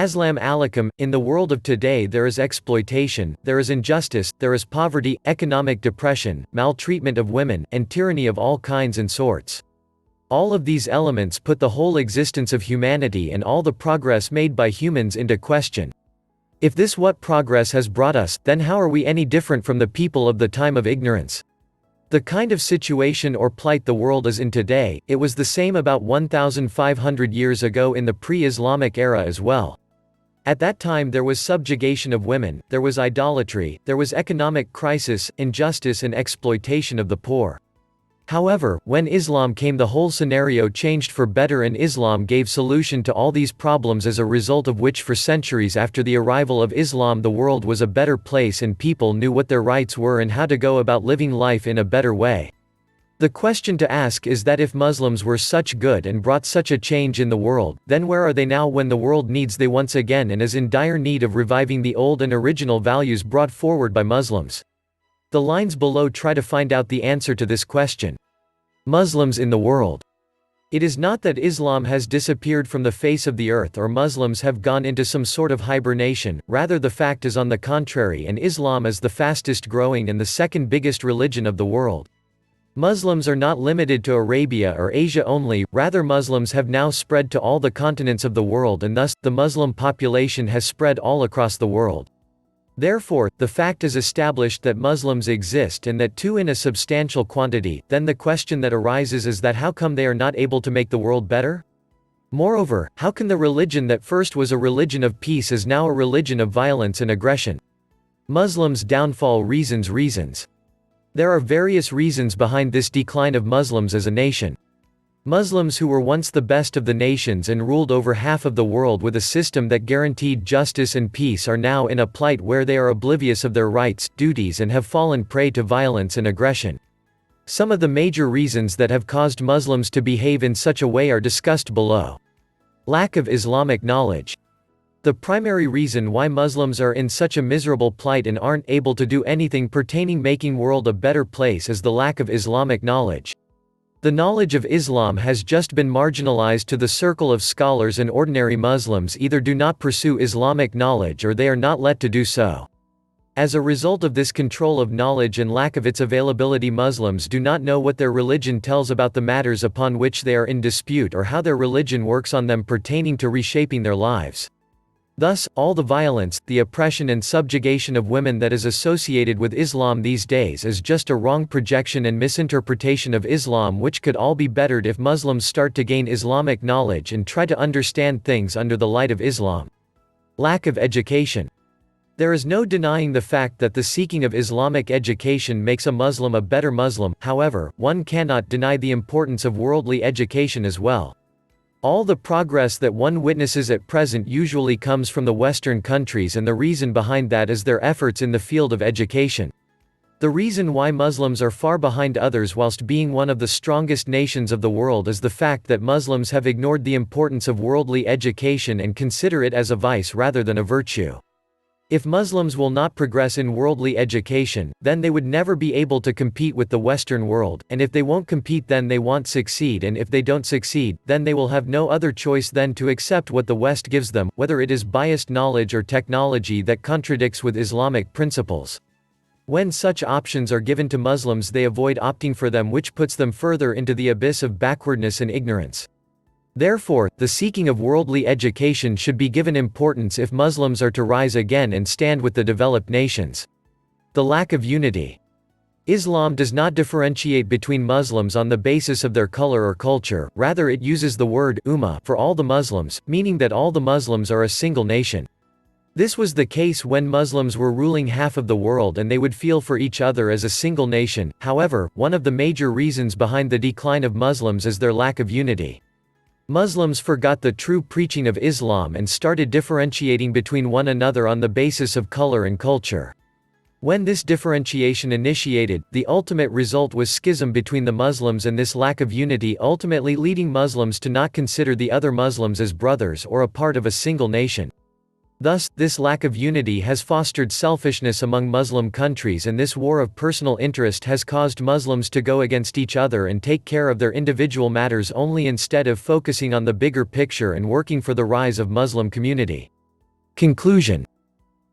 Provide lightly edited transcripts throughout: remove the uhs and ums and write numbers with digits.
Aslam alaikum. In the world of today there is exploitation, there is injustice, there is poverty, economic depression, maltreatment of women, and tyranny of all kinds and sorts. All of these elements put the whole existence of humanity and all the progress made by humans into question. If this what progress has brought us, then how are we any different from the people of the time of ignorance? The kind of situation or plight the world is in today, it was the same about 1,500 years ago in the pre-Islamic era as well. At that time there was subjugation of women, there was idolatry, there was economic crisis, injustice and exploitation of the poor. However, when Islam came the whole scenario changed for better and Islam gave solution to all these problems as a result of which for centuries after the arrival of Islam the world was a better place and people knew what their rights were and how to go about living life in a better way. The question to ask is that if Muslims were such good and brought such a change in the world, then where are they now when the world needs them once again and is in dire need of reviving the old and original values brought forward by Muslims? The lines below try to find out the answer to this question. Muslims in the world. It is not that Islam has disappeared from the face of the earth or Muslims have gone into some sort of hibernation, rather the fact is on the contrary and Islam is the fastest growing and the second biggest religion of the world. Muslims are not limited to Arabia or Asia only, rather Muslims have now spread to all the continents of the world and thus, the Muslim population has spread all across the world. Therefore, the fact is established that Muslims exist and that too in a substantial quantity, then the question that arises is that how come they are not able to make the world better? Moreover, how can the religion that first was a religion of peace is now a religion of violence and aggression? Muslims' downfall reasons. There are various reasons behind this decline of Muslims as a nation. Muslims who were once the best of the nations and ruled over half of the world with a system that guaranteed justice and peace are now in a plight where they are oblivious of their rights, duties and have fallen prey to violence and aggression. Some of the major reasons that have caused Muslims to behave in such a way are discussed below. Lack of Islamic knowledge. The primary reason why Muslims are in such a miserable plight and aren't able to do anything pertaining making world a better place is the lack of Islamic knowledge. The knowledge of Islam has just been marginalized to the circle of scholars and ordinary Muslims either do not pursue Islamic knowledge or they are not let to do so. As a result of this control of knowledge and lack of its availability, Muslims do not know what their religion tells about the matters upon which they are in dispute or how their religion works on them pertaining to reshaping their lives. Thus, all the violence, the oppression and subjugation of women that is associated with Islam these days is just a wrong projection and misinterpretation of Islam which could all be bettered if Muslims start to gain Islamic knowledge and try to understand things under the light of Islam. Lack of education. There is no denying the fact that the seeking of Islamic education makes a Muslim a better Muslim, however, one cannot deny the importance of worldly education as well. All the progress that one witnesses at present usually comes from the Western countries and the reason behind that is their efforts in the field of education. The reason why Muslims are far behind others whilst being one of the strongest nations of the world is the fact that Muslims have ignored the importance of worldly education and consider it as a vice rather than a virtue. If Muslims will not progress in worldly education, then they would never be able to compete with the Western world, and if they won't compete then they won't succeed, and if they don't succeed, then they will have no other choice than to accept what the West gives them, whether it is biased knowledge or technology that contradicts with Islamic principles. When such options are given to Muslims they avoid opting for them, which puts them further into the abyss of backwardness and ignorance. Therefore, the seeking of worldly education should be given importance if Muslims are to rise again and stand with the developed nations. The lack of unity. Islam does not differentiate between Muslims on the basis of their color or culture, rather it uses the word ummah for all the Muslims, meaning that all the Muslims are a single nation. This was the case when Muslims were ruling half of the world and they would feel for each other as a single nation. However, one of the major reasons behind the decline of Muslims is their lack of unity. Muslims forgot the true preaching of Islam and started differentiating between one another on the basis of color and culture. When this differentiation initiated, the ultimate result was schism between the Muslims and this lack of unity ultimately leading Muslims to not consider the other Muslims as brothers or a part of a single nation. Thus, this lack of unity has fostered selfishness among Muslim countries and this war of personal interest has caused Muslims to go against each other and take care of their individual matters only instead of focusing on the bigger picture and working for the rise of Muslim community. Conclusion.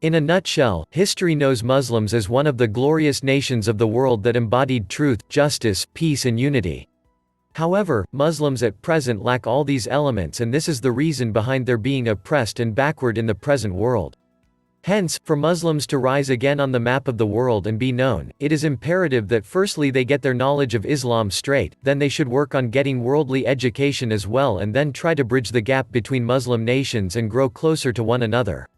In a nutshell, history knows Muslims as one of the glorious nations of the world that embodied truth, justice, peace and unity. However, Muslims at present lack all these elements, and this is the reason behind their being oppressed and backward in the present world. Hence, for Muslims to rise again on the map of the world and be known, it is imperative that firstly they get their knowledge of Islam straight, then they should work on getting worldly education as well, and then try to bridge the gap between Muslim nations and grow closer to one another.